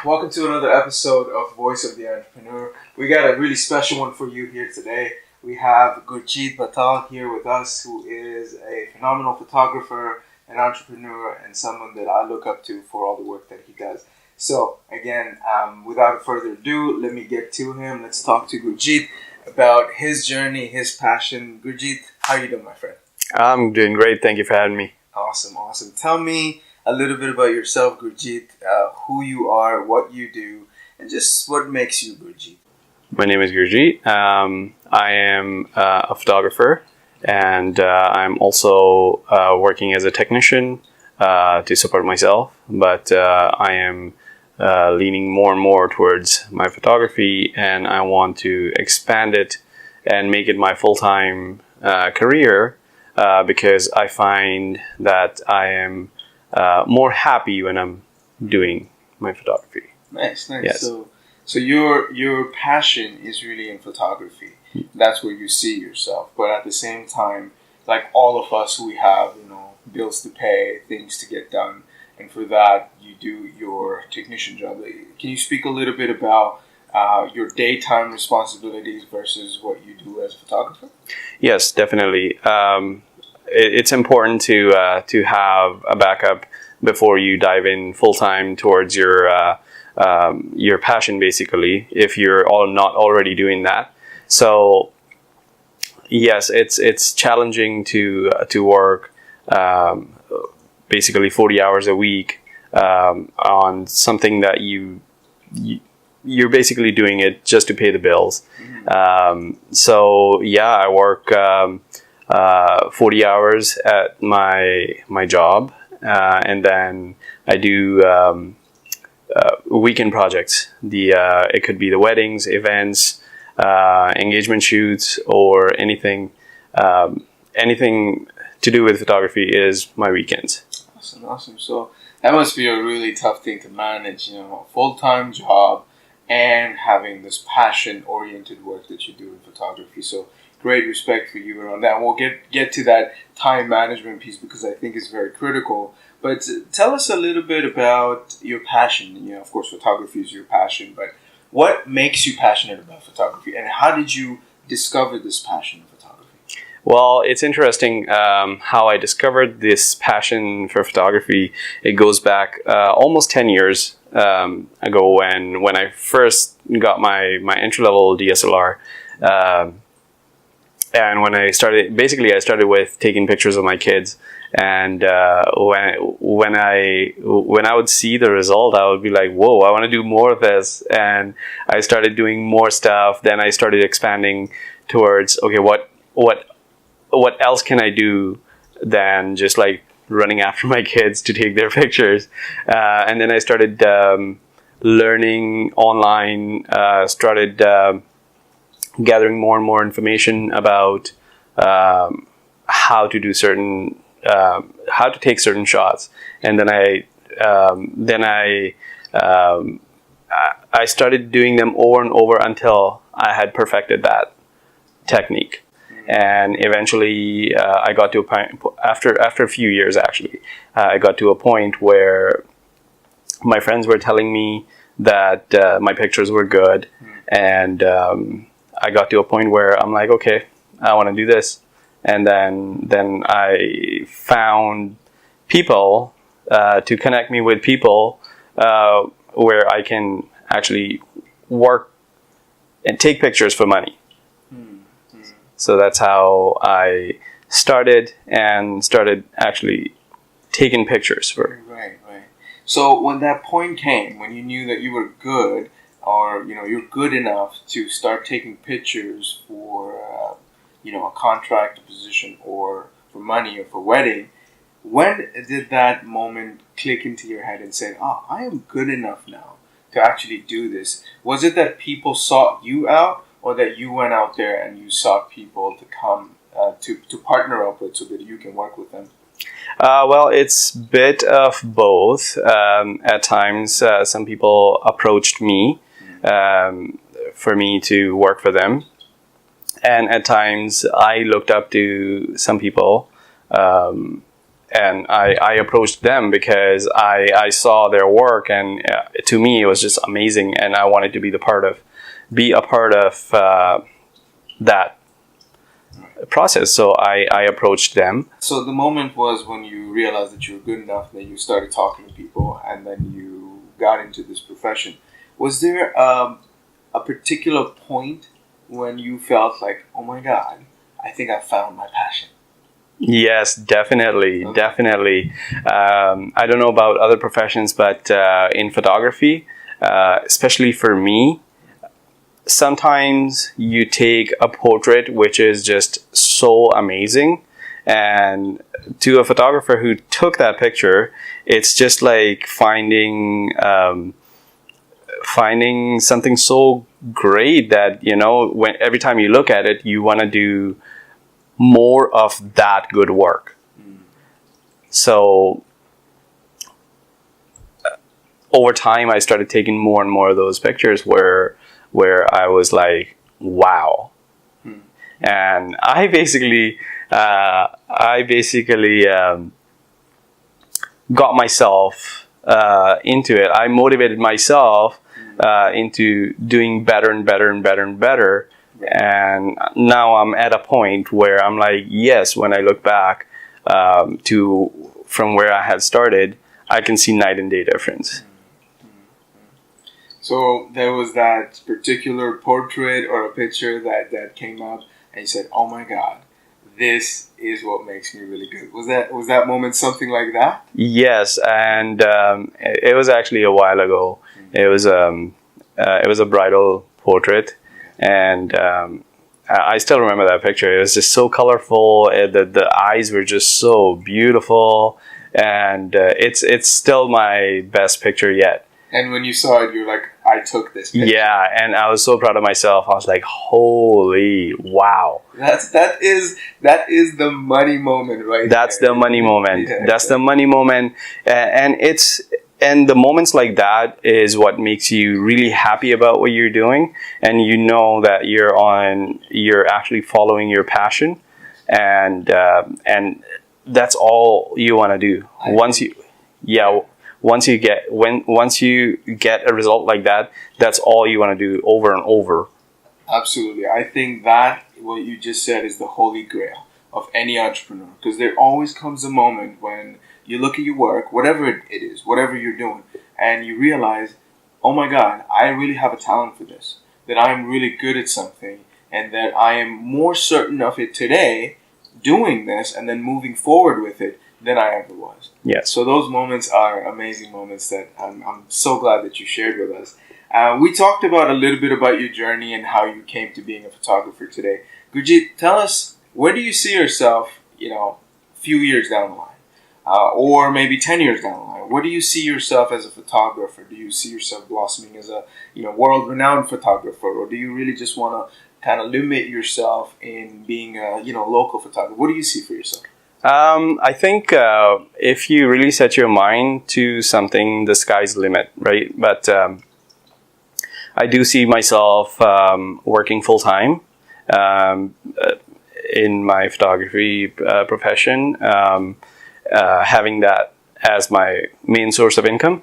Welcome to another episode of Voice of the Entrepreneur. We got a really special one for you here today. We have Gurjeet Bhattal here with us, who is a phenomenal photographer, an entrepreneur, and someone that I look up to for all the work that he does. So, again, without further ado, let me get to him. Let's talk to Gurjeet about his journey, his passion. Gurjeet, how are you doing, my friend? I'm doing great. Thank you for having me. Awesome. Tell me a little bit about yourself, Gurjeet, who you are, what you do, and just what makes you Gurjeet. My name is Gurjeet. I am a photographer, and I'm also working as a technician to support myself. But I am leaning more and more towards my photography, and I want to expand it and make it my full-time career because I find that I am more happy when I'm doing my photography. Nice. Yes. So your passion is really in photography. That's where you see yourself. But at the same time, like all of us, we have bills to pay, things to get done, and for that you do your technician job. Can you speak a little bit about your daytime responsibilities versus what you do as a photographer? Yes, definitely. It's important to have a backup before you dive in full time towards your passion. Basically, if you're not already doing that, so yes, it's challenging to work basically 40 hours a week on something that you're basically doing it just to pay the bills. So yeah, I work 40 hours at my job, and then I do weekend projects. It could be the weddings, events, engagement shoots, or anything to do with photography is my weekends. Awesome. So that must be a really tough thing to manage, a full-time job and having this passion-oriented work that you do in photography. So great respect for you around that. And we'll get to that time management piece because I think it's very critical. But tell us a little bit about your passion. Of course, photography is your passion, but what makes you passionate about photography, and how did you discover this passion of photography? Well, it's interesting how I discovered this passion for photography. It goes back almost 10 years ago when I first got my entry-level DSLR. And when I started with taking pictures of my kids. And when I would see the result, I would be like, whoa, I want to do more of this. And I started doing more stuff. Then I started expanding towards, okay, what else can I do than just like running after my kids to take their pictures? And then I started learning online, started gathering more and more information about how to do how to take certain shots, and then I started doing them over and over until I had perfected that technique. And eventually, I got to a point after a few years. Actually, I got to a point where my friends were telling me that my pictures were good, and I got to a point where I'm like, okay, I want to do this. And then I found people to connect me with people where I can actually work and take pictures for money. So that's how I started actually taking pictures for. Right. So when that point came, when you knew that you were good, or you're good enough to start taking pictures for a contract, a position, or for money, or for wedding, when did that moment click into your head and say, oh, I am good enough now to actually do this? Was it that people sought you out, or that you went out there and you sought people to come to partner up with so that you can work with them? Well, it's a bit of both. At times, some people approached me for me to work for them. And at times, I looked up to some people I approached them because I saw their work, and to me it was just amazing, and I wanted to be a part of that process. So I approached them. So the moment was when you realized that you were good enough, and then you started talking to people, and then you got into this profession. Was there a particular point when you felt like, oh my God, I think I found my passion? Yes, definitely, Okay. definitely. I don't know about other professions, but in photography, especially for me, sometimes you take a portrait which is just so amazing, and to a photographer who took that picture, it's just like finding something so great that, you know, when every time you look at it, you want to do more of that good work. So over time, I started taking more and more of those pictures where I was like, wow. And I basically got myself into it. I motivated myself into doing better and better and better and better. And now I'm at a point where I'm like, yes, when I look back from where I had started, I can see night and day difference. So there was that particular portrait or a picture that came up, and you said, "Oh my God, this is what makes me really good." Was that moment something like that? Yes, and it was actually a while ago. It was a bridal portrait, and I still remember that picture. It was just so colorful. The eyes were just so beautiful, and it's still my best picture yet. And when you saw it, you're like, "I took this picture." Yeah, and I was so proud of myself. I was like, "Holy wow!" That is the money moment, right? That's there. the money moment. Yeah, That's the money moment, and the moments like that is what makes you really happy about what you're doing, and you know that you're actually following your passion, and that's all you want to do. Once you get a result like that, that's all you want to do over and over. Absolutely. I think that what you just said is the holy grail of any entrepreneur, because there always comes a moment when you look at your work, whatever it is, whatever you're doing, and you realize, oh my God, I really have a talent for this, that I'm really good at something, and that I am more certain of it today doing this and then moving forward with it than I ever was. Yes. So those moments are amazing moments that I'm so glad that you shared with us. We talked about a little bit about your journey and how you came to being a photographer today. Gurjeet, tell us, where do you see yourself, a few years down the line? Or maybe 10 years down the line? Where do you see yourself as a photographer? Do you see yourself blossoming as a world-renowned photographer? Or do you really just want to kind of limit yourself in being a local photographer? What do you see for yourself? I think if you really set your mind to something, the sky's the limit, right? But I do see myself working full-time in my photography profession, having that as my main source of income.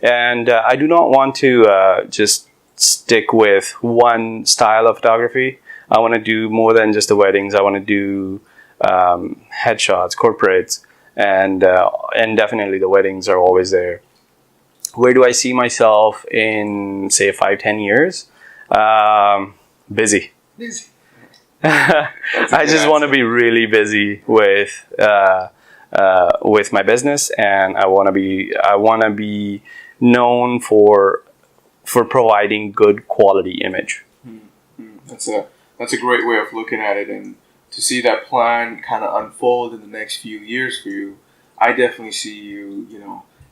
And I do not want to just stick with one style of photography. I want to do more than just the weddings. I want to do headshots, corporates, and definitely the weddings are always there. Where do I see myself in, say, 5-10 years? Busy. I just want to be really busy with my business, and I want to be known for providing good quality image. That's a great way of looking at it, and to see that plan kind of unfold in the next few years for you, I definitely see you,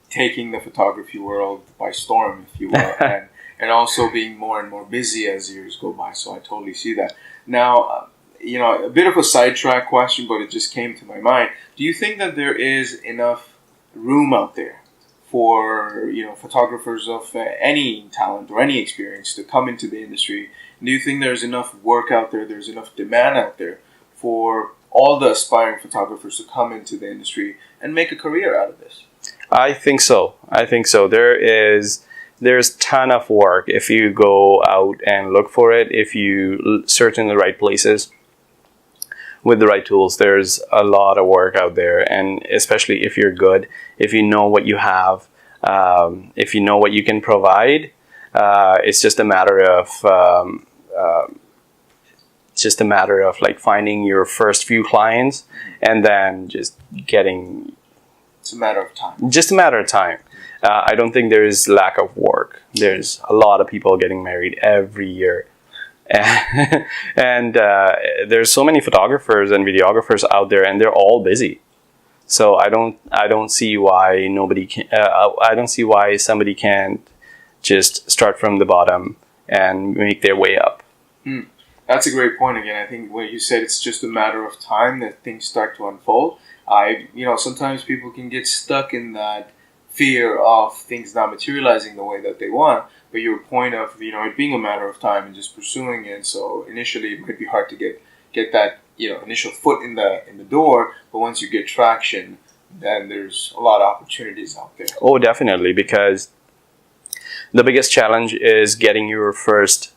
taking the photography world by storm, if you will, and also being more and more busy as years go by. So I totally see that. Now, a bit of a sidetrack question, but it just came to my mind. Do you think that there is enough room out there for, photographers of any talent or any experience to come into the industry? Do you think there's enough work out there, there's enough demand out there for all the aspiring photographers to come into the industry and make a career out of this? I think so. I think so. There's ton of work if you go out and look for it. If you search in the right places with the right tools, there's a lot of work out there. And especially if you're good, if you know what you have, if you know what you can provide, it's just a matter of like finding your first few clients and then just getting. It's a matter of time. Just a matter of time. I don't think there is lack of work. There's a lot of people getting married every year. And there's so many photographers and videographers out there, and they're all busy. So I don't see why I don't see why somebody can't just start from the bottom and make their way up. That's a great point. Again, I think what you said, it's just a matter of time that things start to unfold. Sometimes people can get stuck in that fear of things not materializing the way that they want. But your point of, it being a matter of time and just pursuing it. So initially it might be hard to get that, initial foot in the door. But once you get traction, then there's a lot of opportunities out there. Oh, definitely. Because the biggest challenge is getting your first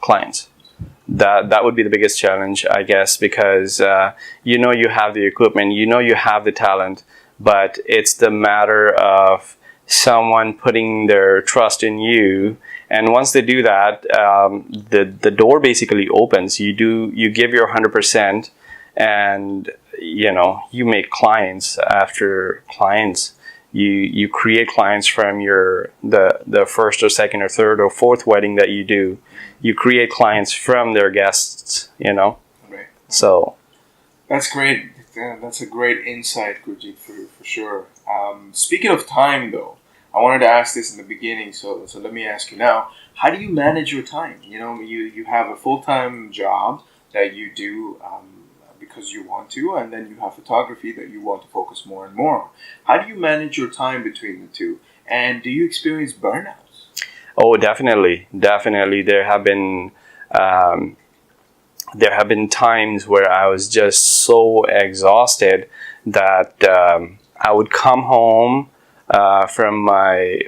clients. That would be the biggest challenge, I guess, because you have the equipment, you have the talent, but it's the matter of someone putting their trust in you. And once they do that, the door basically opens. You give your 100%, and you make clients after clients. You create clients from the first or second or third or fourth wedding that you do. You create clients from their guests, Right. So that's great. That's a great insight, Gurjeet, for sure. Speaking of time, though, I wanted to ask this in the beginning, so let me ask you now. How do you manage your time? You have a full-time job that you do because you want to, and then you have photography that you want to focus more and more on. How do you manage your time between the two? And do you experience burnouts? Oh, definitely. There have been times where I was just so exhausted that I would come home from my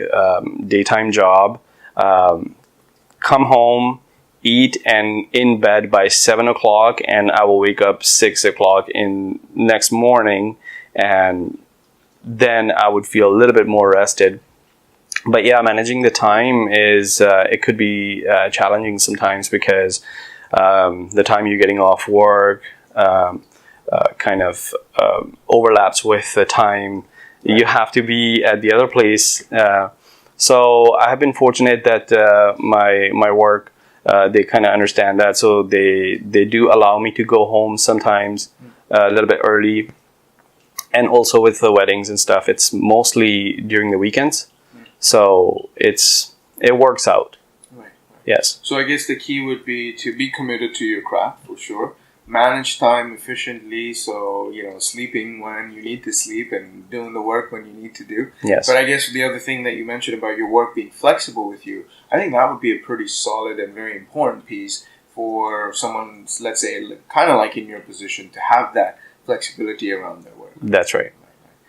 daytime job, come home, eat, and in bed by 7 o'clock, and I will wake up 6 o'clock in next morning, and then I would feel a little bit more rested. But yeah, managing the time is it could be challenging sometimes because the time you're getting off work kind of overlaps with the time you have to be at the other place. So I have been fortunate that my work, they kind of understand that, so they do allow me to go home sometimes a little bit early. And also with the weddings and stuff, it's mostly during the weekends. So it works out. Right. Yes. So I guess the key would be to be committed to your craft, for sure. Manage time efficiently, so sleeping when you need to sleep and doing the work when you need to do. Yes. But I guess the other thing that you mentioned about your work being flexible with you, I think that would be a pretty solid and very important piece for someone, let's say, kind of like in your position, to have that flexibility around their work. That's right.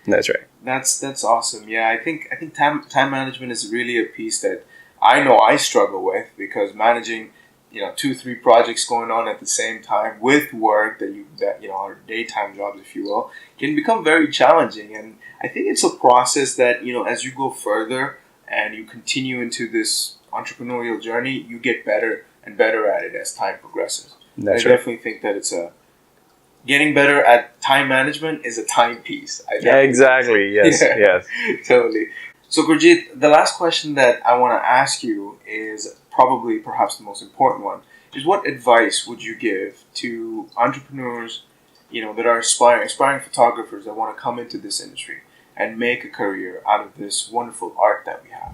That's right. That's awesome. Yeah, I think time management is really a piece that I know I struggle with, because managing 2-3 projects going on at the same time with work that are daytime jobs, if you will, can become very challenging. And I think it's a process that as you go further and you continue into this entrepreneurial journey, you get better and better at it as time progresses. I definitely think that it's getting better at time management is a time piece. Yeah, exactly. Yes, yes. Totally. So, Gurjeet, the last question that I want to ask you is probably perhaps the most important one, is what advice would you give to entrepreneurs, that are aspiring photographers that want to come into this industry and make a career out of this wonderful art that we have?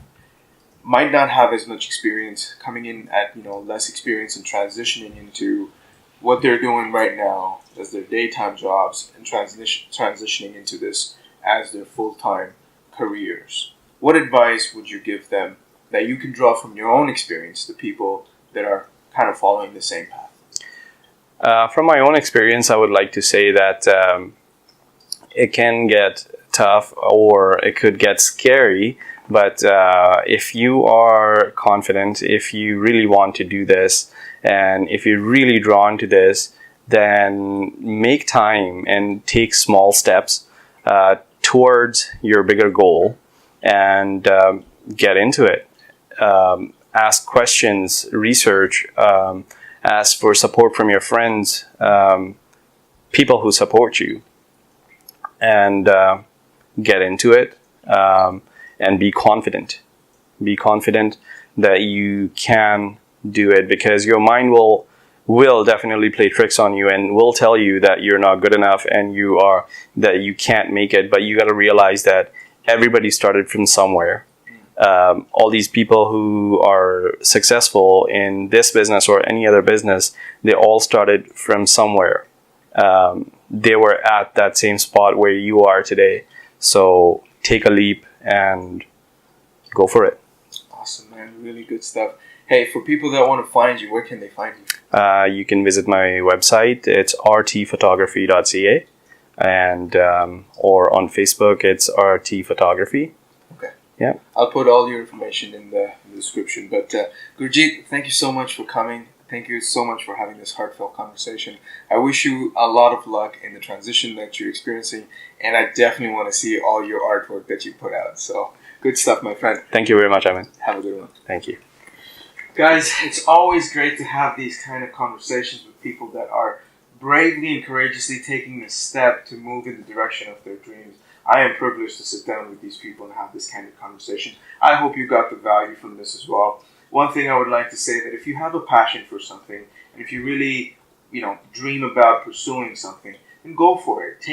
Might not have as much experience, coming in at, less experience and transitioning into what they're doing right now as their daytime jobs and transitioning into this as their full-time careers. What advice would you give them that you can draw from your own experience to people that are kind of following the same path? From my own experience, I would like to say that it can get tough or it could get scary. But if you are confident, if you really want to do this, and if you're really drawn to this, then make time and take small steps towards your bigger goal and get into it. Ask questions, research, ask for support from your friends, people who support you, and get into it, and be confident. Be confident that you can do it, because your mind will definitely play tricks on you and will tell you that you're not good enough and that you can't make it. But you got to realize that everybody started from somewhere. All these people who are successful in this business or any other business, they all started from somewhere. They were at that same spot where you are today. So take a leap and go for it. Awesome, man. Really good stuff. Hey, for people that want to find you, where can they find you? You can visit my website. It's rtphotography.ca, and or on Facebook, it's RT Photography. Okay. Yeah. I'll put all your information in the description. But Gurjeet, thank you so much for coming. Thank you so much for having this heartfelt conversation. I wish you a lot of luck in the transition that you're experiencing, and I definitely want to see all your artwork that you put out. So, good stuff, my friend. Thank you very much, Amin. Have a good one. Thank you. Guys, it's always great to have these kind of conversations with people that are bravely and courageously taking a step to move in the direction of their dreams. I am privileged to sit down with these people and have this kind of conversation. I hope you got the value from this as well. One thing I would like to say, that if you have a passion for something, and if you really, dream about pursuing something, then go for it.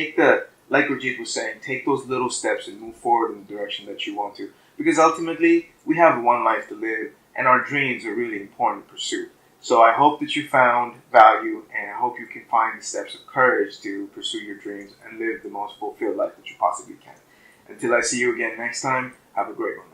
Like Gurjeet was saying, take those little steps and move forward in the direction that you want to. Because ultimately, we have one life to live, and our dreams are really important to pursue. So I hope that you found value, and I hope you can find the steps of courage to pursue your dreams and live the most fulfilled life that you possibly can. Until I see you again next time, have a great one.